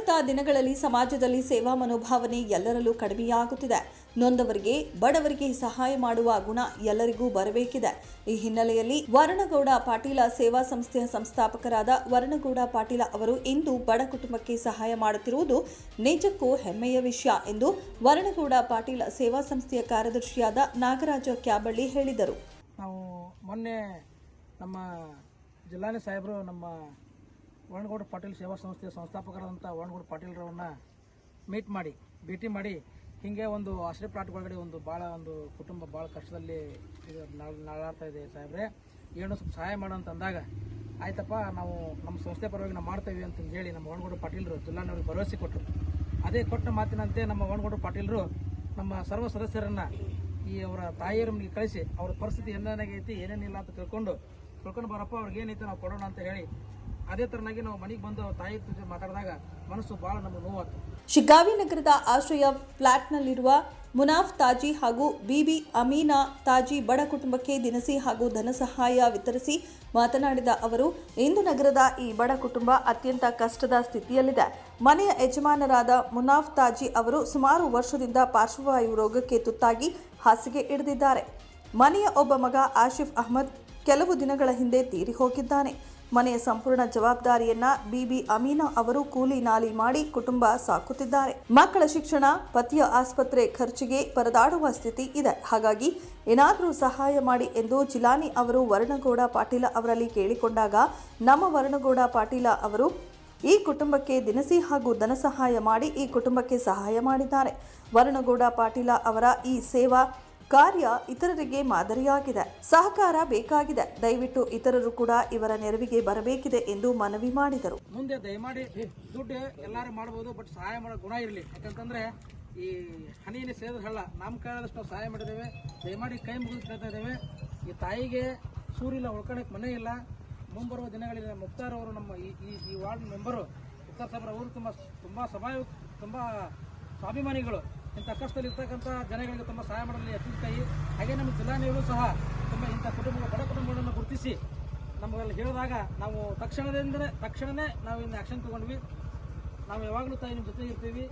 ಬರುತ್ತಾ ದಿನಗಳಲ್ಲಿ ಸಮಾಜದಲ್ಲಿ ಸೇವಾ ಮನೋಭಾವನೆ ಎಲ್ಲರಲ್ಲೂ ಕಡಿಮೆಯಾಗುತ್ತಿದೆ. ನೊಂದವರಿಗೆ, ಬಡವರಿಗೆ ಸಹಾಯ ಮಾಡುವ ಗುಣ ಎಲ್ಲರಿಗೂ ಬರಬೇಕಿದೆ. ಈ ಹಿನ್ನೆಲೆಯಲ್ಲಿ ವರಣಗೌಡ ಪಾಟೀಲ ಸೇವಾ ಸಂಸ್ಥೆಯ ಸಂಸ್ಥಾಪಕರಾದ ವರಣಗೌಡ ಪಾಟೀಲ ಅವರು ಇಂದು ಬಡ ಕುಟುಂಬಕ್ಕೆ ಸಹಾಯ ಮಾಡುತ್ತಿರುವುದು ನಿಜಕ್ಕೂ ಹೆಮ್ಮೆಯ ವಿಷಯ ಎಂದು ವರಣಗೌಡ ಪಾಟೀಲ ಸೇವಾ ಸಂಸ್ಥೆಯ ಕಾರ್ಯದರ್ಶಿಯಾದ ನಾಗರಾಜ ಕ್ಯಾಬಳ್ಳಿ ಹೇಳಿದರು. ನಾವು ಮೊನ್ನೆ ನಮ್ಮ ಜಿಲ್ಲಾನಿ ಸಾಹೇಬರು ನಮ್ಮ ವರಣಗೌಡ ಪಾಟೀಲ್ ಸೇವಾ ಸಂಸ್ಥೆಯ ಸಂಸ್ಥಾಪಕರಾದಂಥ ವರಣಗೌಡ ಪಾಟೀಲ್ರವ್ರನ್ನ ಭೇಟಿ ಮಾಡಿ ಹೀಗೆ ಒಂದು ಆಶ್ರಯ ಪ್ಲಾಟ್ ಒಳಗಡೆ ಭಾಳ ಕುಟುಂಬ ಭಾಳ ಕಷ್ಟದಲ್ಲಿ ನಾಳಾಡ್ತಾ ಇದೆ ಸಾಹೇಬ್ರೆ, ಏನು ಸ್ವಲ್ಪ ಸಹಾಯ ಮಾಡು ಅಂತ ಅಂದಾಗ, ಆಯ್ತಪ್ಪ ನಾವು ನಮ್ಮ ಸಂಸ್ಥೆ ಪರವಾಗಿ ನಾವು ಮಾಡ್ತೇವೆ ಅಂತಂದು ಹೇಳಿ ನಮ್ಮ ವರಣಗೌಡ ಪಾಟೀಲರು ಜಿಲ್ಲಾನವ್ರಿಗೆ ಭರವಸೆ ಕೊಟ್ಟರು. ಅದೇ ಕೊಟ್ಟ ಮಾತಿನಂತೆ ನಮ್ಮ ವರಣಗೌಡ ಪಾಟೀಲರು ನಮ್ಮ ಸರ್ವ ಸದಸ್ಯರನ್ನು ಅವರ ತಾಯಿಯರ ಮನೆಗೆ ಕಳಿಸಿ ಅವ್ರ ಪರಿಸ್ಥಿತಿ ಏನೇನಾಗೈತಿ ಏನೇನಿಲ್ಲ ಅಂತ ತಿಳ್ಕೊಂಡು ಬರಪ್ಪ ಅವ್ರಿಗೆ ಏನೈತೆ ನಾವು ಕೊಡೋಣ ಅಂತ ಹೇಳಿ ಅದೇ ತರನಾಗಿ ನಾವು ಮನೆಗೆ ಬಂದು ತಾಯಿ ಜೊತೆ ಮಾತಾಡಿದಾಗ ಮನಸ್ಸು ಭಾಳ ನಮಗೆ ನೋವಾಯ್ತು. ಶಿಗ್ಗಾವಿ ನಗರದ ಆಶ್ರಯ ಫ್ಲಾಟ್ನಲ್ಲಿರುವ ಮುನಾಫ್ ತಾಜಿ ಹಾಗೂ ಬಿಬಿ ಅಮೀನಾ ತಾಜಿ ಬಡ ಕುಟುಂಬಕ್ಕೆ ದಿನಸಿ ಹಾಗೂ ಧನ ಸಹಾಯ ವಿತರಿಸಿ ಮಾತನಾಡಿದ ಅವರು, ಇಂದು ನಗರದ ಈ ಬಡ ಕುಟುಂಬ ಅತ್ಯಂತ ಕಷ್ಟದ ಸ್ಥಿತಿಯಲ್ಲಿದೆ. ಮನೆಯ ಯಜಮಾನರಾದ ಮುನಾಫ್ ತಾಜಿ ಅವರು ಸುಮಾರು ವರ್ಷದಿಂದ ಪಾರ್ಶ್ವವಾಯು ರೋಗಕ್ಕೆ ತುತ್ತಾಗಿ ಹಾಸಿಗೆ ಹಿಡಿದಿದ್ದಾರೆ. ಮನೆಯ ಒಬ್ಬ ಮಗ ಆಶಿಫ್ ಅಹಮದ್ ಕೆಲವು ದಿನಗಳ ಹಿಂದೆ ತೀರಿ ಹೋಗಿದ್ದಾನೆ. ಮನೆಯ ಸಂಪೂರ್ಣ ಜವಾಬ್ದಾರಿಯನ್ನ ಬಿಬಿ ಅಮೀನಾ ಅವರು ಕೂಲಿ ನಾಲಿ ಮಾಡಿ ಕುಟುಂಬ ಸಾಕುತ್ತಿದ್ದಾರೆ. ಮಕ್ಕಳ ಶಿಕ್ಷಣ, ಪತಿಯ ಆಸ್ಪತ್ರೆ ಖರ್ಚಿಗೆ ಪರದಾಡುವ ಸ್ಥಿತಿ ಇದೆ. ಹಾಗಾಗಿ ಏನಾದರೂ ಸಹಾಯ ಮಾಡಿ ಎಂದು ಜಿಲಾನಿ ಅವರು ವರಣಗೌಡ ಪಾಟೀಲ ಅವರಲ್ಲಿ ಕೇಳಿಕೊಂಡಾಗ ನಮ್ಮ ವರಣಗೌಡ ಪಾಟೀಲ ಅವರು ಈ ಕುಟುಂಬಕ್ಕೆ ದಿನಸಿ ಹಾಗೂ ಧನ ಸಹಾಯ ಮಾಡಿ ಈ ಕುಟುಂಬಕ್ಕೆ ಸಹಾಯ ಮಾಡಿದ್ದಾರೆ. ವರಣಗೌಡ ಪಾಟೀಲ ಅವರ ಈ ಸೇವಾ ಕಾರ್ಯ ಇತರರಿಗೆ ಮಾದರಿಯಾಗಿದೆ. ಸಹಕಾರ ಬೇಕಾಗಿದೆ. ದಯವಿಟ್ಟು ಇತರರು ಕೂಡ ಇವರ ನೆರವಿಗೆ ಬರಬೇಕಿದೆ ಎಂದು ಮನವಿ ಮಾಡಿದರು. ಮುಂದೆ ದಯಮಾಡಿ ದುಡ್ಡು ಎಲ್ಲರೂ ಮಾಡಬಹುದು, ಬಟ್ ಸಹಾಯ ಮಾಡೋ ಗುಣ ಇರಲಿ. ಯಾಕಂತಂದ್ರೆ ಈ ಹನಿಯನ್ನು ಸೇರಿದ ಹಳ್ಳ ನಮ್ಮ ಕೈಯಾದಷ್ಟು ನಾವು ಸಹಾಯ ಮಾಡಿದ್ದೇವೆ. ದಯಮಾಡಿ ಕೈ ಮುಗಿದು ಕೇಳ್ತಾ ಇದ್ದೇವೆ. ಈ ತಾಯಿಗೆ ಸೂರಿಲ್ಲ, ಉಳ್ಕೊಳಕ್ಕೆ ಮನೆ ಇಲ್ಲ. ಮುಂಬರುವ ದಿನಗಳಲ್ಲಿ ಮುಕ್ತಾರ್ ಅವರು ನಮ್ಮ ಈ ವಾರ್ಡ್ ಮೆಂಬರು ಮುಕ್ತಾರ್ ಸಾಹೇಬ್ರ ಅವರು ತುಂಬ ಸ್ವಾಭಿಮಾನಿಗಳು. ಇಂಥ ಕಷ್ಟದಲ್ಲಿ ಇರ್ತಕ್ಕಂಥ ಜನಗಳಿಗೆ ತುಂಬ ಸಹಾಯ ಮಾಡಲು ಎತ್ತಿನ ಹಾಗೆ ನಮ್ಮ ಜಿಲ್ಲಾನಿಯವರು ಸಹ ತುಂಬ ಇಂಥ ಬಡ ಕುಟುಂಬಗಳನ್ನು ಗುರುತಿಸಿ ನಮಗೆಲ್ಲ ಹೇಳಿದಾಗ ನಾವು ತಕ್ಷಣವೇ ನಾವು ಇನ್ನು ಆ್ಯಕ್ಷನ್ ತೊಗೊಂಡ್ವಿ. ನಾವು ಯಾವಾಗಲೂ ತಾಯಿ ನಿಮ್ಮ ಜೊತೆ ಇರ್ತೀವಿ,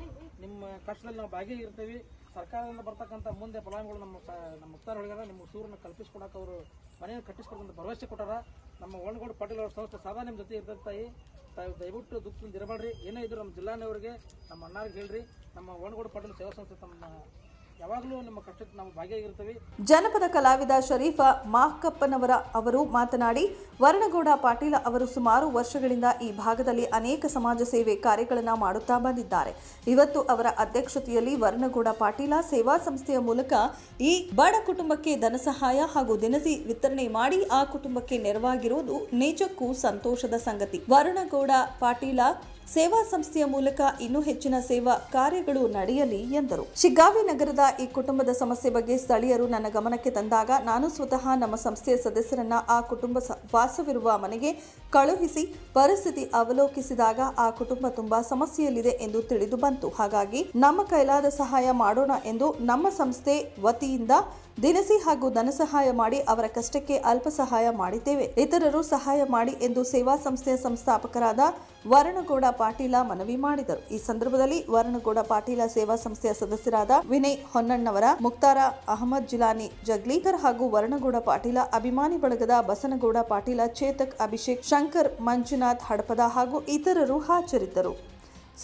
ನಿಮ್ಮ ಕಷ್ಟದಲ್ಲಿ ನಾವು ಭಾಗಿಯಾಗಿರ್ತೀವಿ. ಸರ್ಕಾರದಿಂದ ಬರ್ತಕ್ಕಂಥ ಮುಂದೆ ಫಲಾನುಭವಿಗಳು ನಮ್ಮ ಮುಕ್ತಾರ್ ಹೊಳಗಾರ ನಿಮ್ಮ ಸೂರನ್ನು ಕಲ್ಪಿಸ್ಕೊಡಕ್ಕೆ ಅವರು ಮನೆಯನ್ನು ಕಟ್ಟಿಸ್ಕೊಡೋಂಥ ಭರವಸೆ ಕೊಟ್ಟಾರ. ನಮ್ಮ ವರಣಗೌಡ ಪಾಟೀಲ್ ಅವ್ರ ಸಂಸ್ಥೆ ಸದಾ ನಿಮ್ಮ ಜೊತೆ ಇರ್ತದೆ ತಾಯಿ. ದಯವಿಟ್ಟು ದುಃಖದಿಂದ ಇರಬೇಡ್ರಿ. ಏನೇ ಇದ್ರು ನಮ್ಮ ಜಿಲ್ಲಾನವರಿಗೆ, ನಮ್ಮ ಅಣ್ಣಾರಿಗೆ ಹೇಳ್ರಿ. ನಮ್ಮ ವರಣಗೌಡ ಪಾಟೀಲ್ ಸೇವಾ ಸಂಸ್ಥೆ ತಮ್ಮ ಯಾವಾಗಲೂ ನಮ್ಮ ಕಷ್ಟಕ್ಕೆ ನಾವು ಭಾಗಿಯಾಗಿರ್ತೀವಿ. ಜನಪದ ಕಲಾವಿದ ಶರೀಫ ಮಾಕಪ್ಪನವರ ಅವರು ಮಾತನಾಡಿ, ವರಣಗೌಡ ಪಾಟೀಲ ಅವರು ಸುಮಾರು ವರ್ಷಗಳಿಂದ ಈ ಭಾಗದಲ್ಲಿ ಅನೇಕ ಸಮಾಜ ಸೇವೆ ಕಾರ್ಯಗಳನ್ನು ಮಾಡುತ್ತಾ ಬಂದಿದ್ದಾರೆ. ಇವತ್ತು ಅವರ ಅಧ್ಯಕ್ಷತೆಯಲ್ಲಿ ವರಣಗೌಡ ಪಾಟೀಲ ಸೇವಾ ಸಂಸ್ಥೆಯ ಮೂಲಕ ಈ ಬಡ ಕುಟುಂಬಕ್ಕೆ ಧನ ಸಹಾಯ ಹಾಗೂ ದಿನಸಿ ವಿತರಣೆ ಮಾಡಿ ಆ ಕುಟುಂಬಕ್ಕೆ ನೆರವಾಗಿರುವುದು ನಿಜಕ್ಕೂ ಸಂತೋಷದ ಸಂಗತಿ. ವರಣಗೌಡ ಪಾಟೀಲ ಸೇವಾ ಸಂಸ್ಥೆಯ ಮೂಲಕ ಇನ್ನೂ ಹೆಚ್ಚಿನ ಸೇವಾ ಕಾರ್ಯಗಳು ನಡೆಯಲಿ ಎಂದರು. ಶಿಗ್ಗಾವಿ ನಗರದ ಈ ಕುಟುಂಬದ ಸಮಸ್ಯೆ ಬಗ್ಗೆ ಸ್ಥಳೀಯರು ನನ್ನ ಗಮನಕ್ಕೆ ತಂದಾಗ ನಾನು ಸ್ವತಃ ನಮ್ಮ ಸಂಸ್ಥೆಯ ಸದಸ್ಯರನ್ನ ಆ ಕುಟುಂಬ ವಾಸವಿರುವ ಮನೆಗೆ ಕಳುಹಿಸಿ ಪರಿಸ್ಥಿತಿ ಅವಲೋಕಿಸಿದಾಗ ಆ ಕುಟುಂಬ ತುಂಬಾ ಸಮಸ್ಯೆಯಲ್ಲಿದೆ ಎಂದು ತಿಳಿದು ಬಂತು. ಹಾಗಾಗಿ ನಮ್ಮ ಕೈಲಾದ ಸಹಾಯ ಮಾಡೋಣ ಎಂದು ನಮ್ಮ ಸಂಸ್ಥೆ ವತಿಯಿಂದ ದಿನಸಿ ಹಾಗೂ ಧನ ಸಹಾಯ ಮಾಡಿ ಅವರ ಕಷ್ಟಕ್ಕೆ ಅಲ್ಪ ಸಹಾಯ ಮಾಡಿದ್ದೇವೆ. ಇತರರು ಸಹಾಯ ಮಾಡಿ ಎಂದು ಸೇವಾ ಸಂಸ್ಥೆಯ ಸಂಸ್ಥಾಪಕರಾದ ವರಣಗೌಡ ಪಾಟೀಲ ಮನವಿ ಮಾಡಿದರು. ಈ ಸಂದರ್ಭದಲ್ಲಿ ವರಣಗೌಡ ಪಾಟೀಲ ಸೇವಾ ಸಂಸ್ಥೆಯ ಸದಸ್ಯರಾದ ವಿನಯ್ ಹೊನ್ನಣ್ಣವರ, ಮುಕ್ತಾರ ಅಹಮದ್ ಜಿಲಾನಿ ಜಗ್ಲೀಕರ್ ಹಾಗೂ ವರಣಗೌಡ ಪಾಟೀಲ ಅಭಿಮಾನಿ ಬಳಗದ ಬಸನಗೌಡ ಪಾಟೀಲ, ಚೇತಕ್, ಅಭಿಷೇಕ್, ಶಂಕರ್, ಮಂಜುನಾಥ್ ಹಡಪದ ಹಾಗೂ ಇತರರು ಹಾಜರಿದ್ದರು.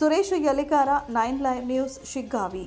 Suresh Yalikar, 9 live news, Shiggavi.